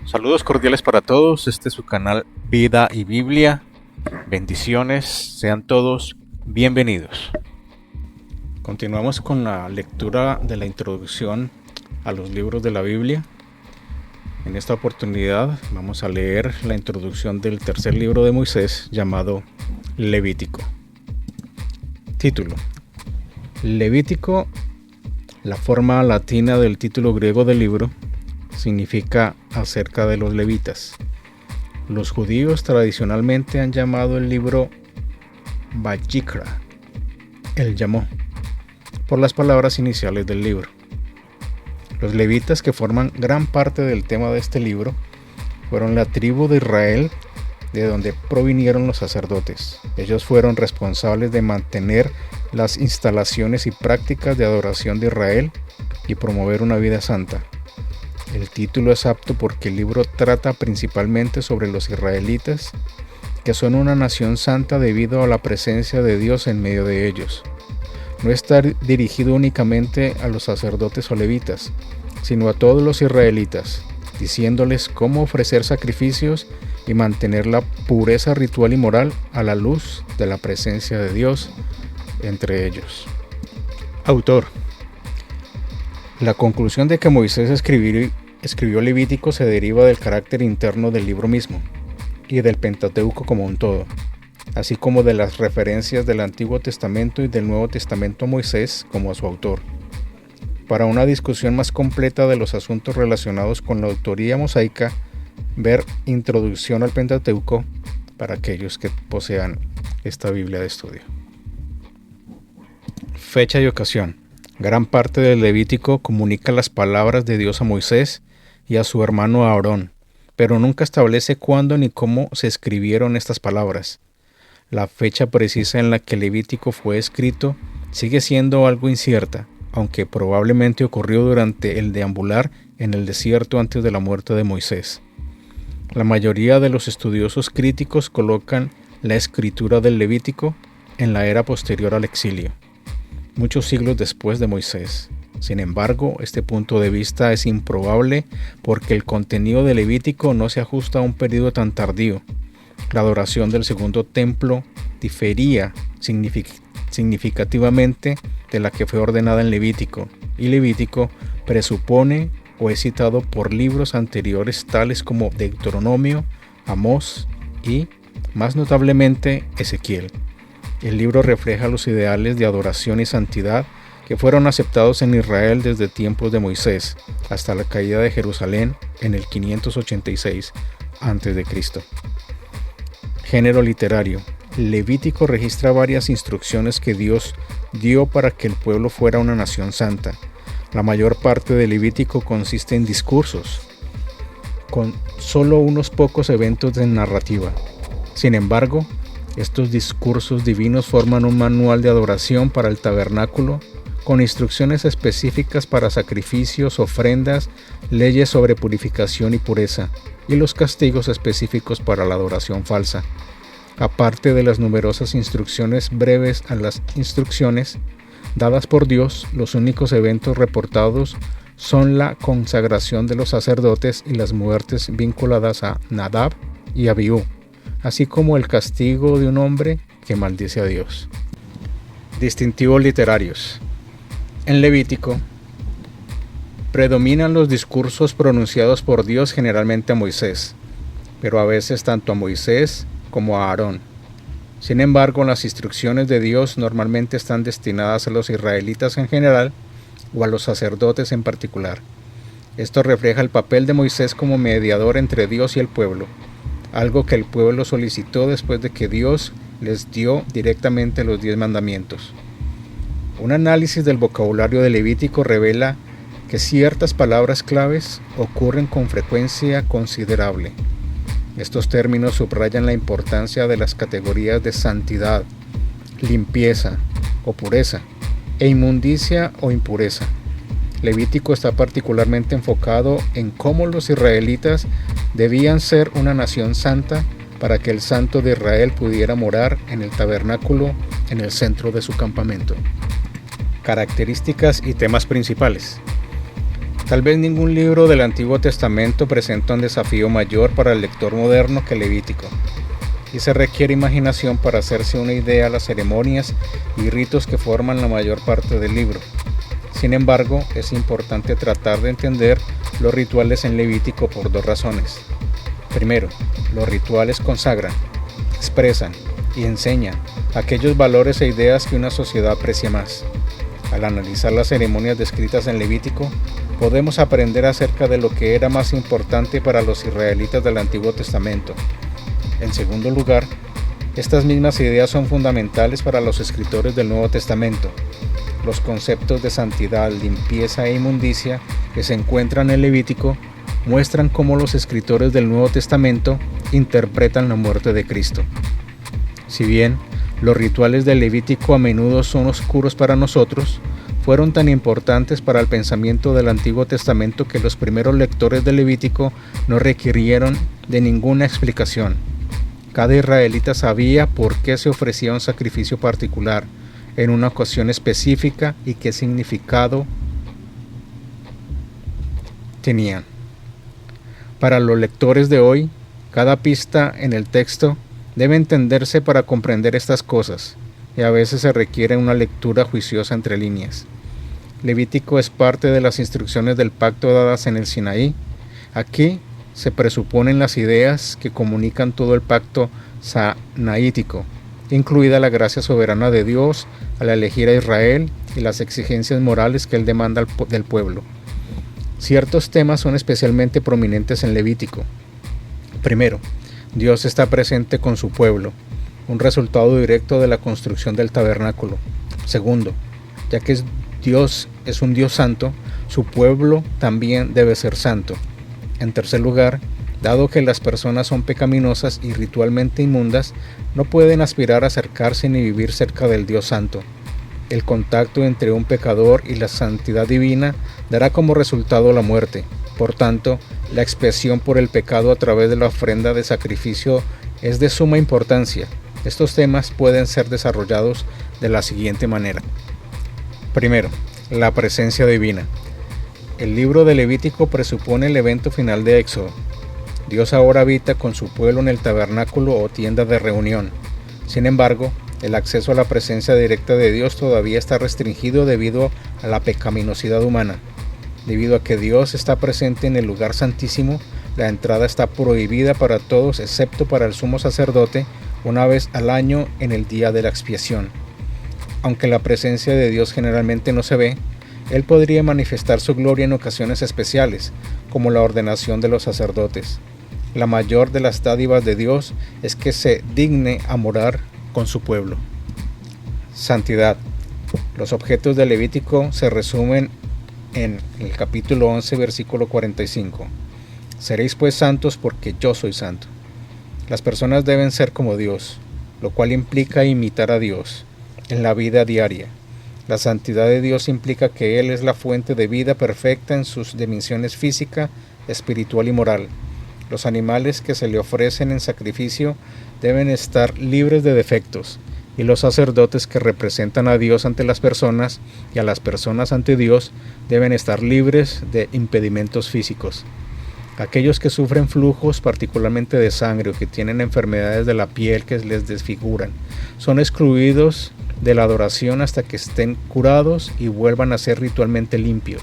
Saludos cordiales para todos, este es su canal Vida y Biblia. Bendiciones, sean todos bienvenidos. Continuamos con la lectura de la introducción a los libros de la Biblia. En esta oportunidad vamos a leer la introducción del tercer libro de Moisés llamado Levítico. Título: Levítico. La forma latina del título griego del libro significa acerca de los levitas. Los judíos tradicionalmente han llamado el libro Vayikra, el llamó, por las palabras iniciales del libro. Los levitas, que forman gran parte del tema de este libro, fueron la tribu de Israel, de donde provinieron los sacerdotes. Ellos fueron responsables de mantener las instalaciones y prácticas de adoración de Israel y promover una vida santa. El título es apto porque el libro trata principalmente sobre los israelitas, que son una nación santa debido a la presencia de Dios en medio de ellos. No está dirigido únicamente a los sacerdotes o levitas, sino a todos los israelitas, diciéndoles cómo ofrecer sacrificios y mantener la pureza ritual y moral a la luz de la presencia de Dios entre ellos. Autor: la conclusión de que Moisés escribió Levítico se deriva del carácter interno del libro mismo y del Pentateuco como un todo, así como de las referencias del Antiguo Testamento y del Nuevo Testamento a Moisés como a su autor. Para una discusión más completa de los asuntos relacionados con la autoría mosaica, ver Introducción al Pentateuco para aquellos que posean esta Biblia de estudio. Fecha y ocasión. Gran parte del Levítico comunica las palabras de Dios a Moisés y a su hermano Aarón, pero nunca establece cuándo ni cómo se escribieron estas palabras. La fecha precisa en la que Levítico fue escrito sigue siendo algo incierta, aunque probablemente ocurrió durante el deambular en el desierto antes de la muerte de Moisés. La mayoría de los estudiosos críticos colocan la escritura del Levítico en la era posterior al exilio, muchos siglos después de Moisés. Sin embargo, este punto de vista es improbable porque el contenido de Levítico no se ajusta a un periodo tan tardío. La adoración del segundo templo difería significativamente de la que fue ordenada en Levítico, y Levítico presupone o es citado por libros anteriores tales como Deuteronomio, Amós y, más notablemente, Ezequiel. El libro refleja los ideales de adoración y santidad que fueron aceptados en Israel desde tiempos de Moisés hasta la caída de Jerusalén en el 586 a.C. Género literario. Levítico registra varias instrucciones que Dios dio para que el pueblo fuera una nación santa. La mayor parte de Levítico consiste en discursos, con solo unos pocos eventos de narrativa. Sin embargo, estos discursos divinos forman un manual de adoración para el tabernáculo, con instrucciones específicas para sacrificios, ofrendas, leyes sobre purificación y pureza, y los castigos específicos para la adoración falsa. Aparte de las numerosas instrucciones breves a las instrucciones dadas por Dios, los únicos eventos reportados son la consagración de los sacerdotes y las muertes vinculadas a Nadab y Abiú, así como el castigo de un hombre que maldice a Dios. Distintivos literarios. En Levítico predominan los discursos pronunciados por Dios generalmente a Moisés, pero a veces tanto a Moisés como a Aarón. Sin embargo, las instrucciones de Dios normalmente están destinadas a los israelitas en general o a los sacerdotes en particular. Esto refleja el papel de Moisés como mediador entre Dios y el pueblo, algo que el pueblo solicitó después de que Dios les dio directamente los 10 mandamientos. Un análisis del vocabulario de Levítico revela que ciertas palabras claves ocurren con frecuencia considerable. Estos términos subrayan la importancia de las categorías de santidad, limpieza o pureza, e inmundicia o impureza. Levítico está particularmente enfocado en cómo los israelitas debían ser una nación santa para que el Santo de Israel pudiera morar en el tabernáculo en el centro de su campamento. Características y temas principales. Tal vez ningún libro del Antiguo Testamento presenta un desafío mayor para el lector moderno que Levítico, y se requiere imaginación para hacerse una idea de las ceremonias y ritos que forman la mayor parte del libro. Sin embargo, es importante tratar de entender los rituales en Levítico por dos razones. Primero, los rituales consagran, expresan y enseñan aquellos valores e ideas que una sociedad aprecia más. Al analizar las ceremonias descritas en Levítico, podemos aprender acerca de lo que era más importante para los israelitas del Antiguo Testamento. En segundo lugar, estas mismas ideas son fundamentales para los escritores del Nuevo Testamento. Los conceptos de santidad, limpieza e inmundicia que se encuentran en Levítico muestran cómo los escritores del Nuevo Testamento interpretan la muerte de Cristo. Si bien los rituales de Levítico a menudo son oscuros para nosotros, fueron tan importantes para el pensamiento del Antiguo Testamento que los primeros lectores de Levítico no requirieron de ninguna explicación. Cada israelita sabía por qué se ofrecía un sacrificio particular, en una ocasión específica y qué significado tenían. Para los lectores de hoy, cada pista en el texto debe entenderse para comprender estas cosas, y a veces se requiere una lectura juiciosa entre líneas. Levítico es parte de las instrucciones del pacto dadas en el Sinaí. Aquí se presuponen las ideas que comunican todo el pacto sinaítico, incluida la gracia soberana de Dios al elegir a Israel y las exigencias morales que él demanda del pueblo. Ciertos temas son especialmente prominentes en Levítico. Primero, Dios está presente con su pueblo, un resultado directo de la construcción del tabernáculo. Segundo, ya que Dios es un Dios santo, su pueblo también debe ser santo. En tercer lugar, dado que las personas son pecaminosas y ritualmente inmundas, no pueden aspirar a acercarse ni vivir cerca del Dios santo. El contacto entre un pecador y la santidad divina dará como resultado la muerte. Por tanto, la expiación por el pecado a través de la ofrenda de sacrificio es de suma importancia. Estos temas pueden ser desarrollados de la siguiente manera. Primero, la presencia divina. El libro de Levítico presupone el evento final de Éxodo. Dios ahora habita con su pueblo en el tabernáculo o tienda de reunión. Sin embargo, el acceso a la presencia directa de Dios todavía está restringido debido a la pecaminosidad humana. Debido a que Dios está presente en el lugar santísimo, la entrada está prohibida para todos excepto para el sumo sacerdote una vez al año en el día de la expiación. Aunque la presencia de Dios generalmente no se ve, Él podría manifestar su gloria en ocasiones especiales, como la ordenación de los sacerdotes. La mayor de las dádivas de Dios es que se digne a morar con su pueblo. Santidad. Los objetos de Levítico se resumen en el capítulo 11, versículo 45. Seréis pues santos porque yo soy santo. Las personas deben ser como Dios, lo cual implica imitar a Dios en la vida diaria. La santidad de Dios implica que Él es la fuente de vida perfecta en sus dimensiones física, espiritual y moral. Los animales que se le ofrecen en sacrificio deben estar libres de defectos, y los sacerdotes que representan a Dios ante las personas y a las personas ante Dios deben estar libres de impedimentos físicos. Aquellos que sufren flujos, particularmente de sangre, o que tienen enfermedades de la piel que les desfiguran, son excluidos de la adoración hasta que estén curados y vuelvan a ser ritualmente limpios.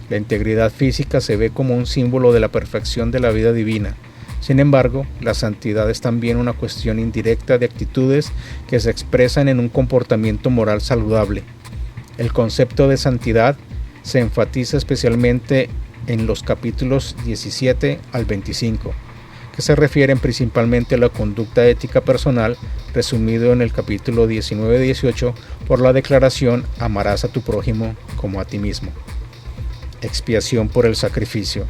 La integridad física se ve como un símbolo de la perfección de la vida divina. Sin embargo, la santidad es también una cuestión indirecta de actitudes que se expresan en un comportamiento moral saludable. El concepto de santidad se enfatiza especialmente en los capítulos 17 al 25, que se refieren principalmente a la conducta ética personal, resumido en el capítulo 19-18 por la declaración «Amarás a tu prójimo como a ti mismo». Expiación por el sacrificio.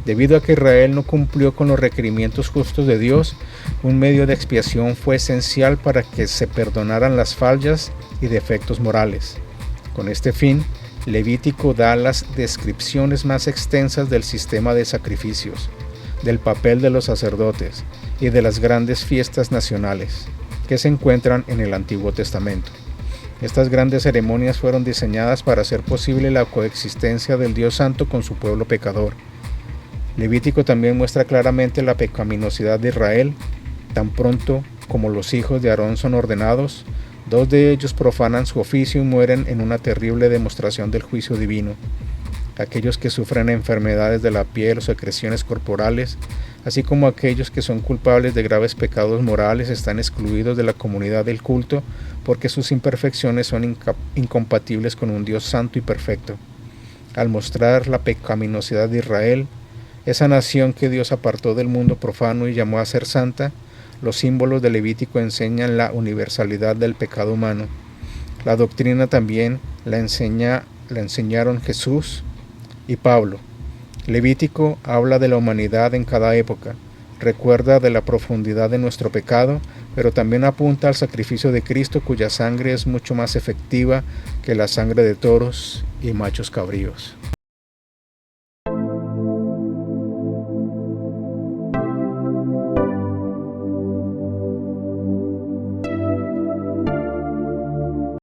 Debido a que Israel no cumplió con los requerimientos justos de Dios, un medio de expiación fue esencial para que se perdonaran las fallas y defectos morales. Con este fin, Levítico da las descripciones más extensas del sistema de sacrificios, del papel de los sacerdotes y de las grandes fiestas nacionales que se encuentran en el Antiguo Testamento. Estas grandes ceremonias fueron diseñadas para hacer posible la coexistencia del Dios Santo con su pueblo pecador. Levítico también muestra claramente la pecaminosidad de Israel. Tan pronto como los hijos de Aarón son ordenados, 2 de ellos profanan su oficio y mueren en una terrible demostración del juicio divino. Aquellos que sufren enfermedades de la piel o secreciones corporales, así como aquellos que son culpables de graves pecados morales, están excluidos de la comunidad del culto porque sus imperfecciones son incompatibles con un Dios santo y perfecto. Al mostrar la pecaminosidad de Israel, esa nación que Dios apartó del mundo profano y llamó a ser santa, los símbolos de Levítico enseñan la universalidad del pecado humano. La doctrina también la enseñaron Jesús y Pablo. Levítico habla de la humanidad en cada época, recuerda de la profundidad de nuestro pecado, pero también apunta al sacrificio de Cristo, cuya sangre es mucho más efectiva que la sangre de toros y machos cabríos.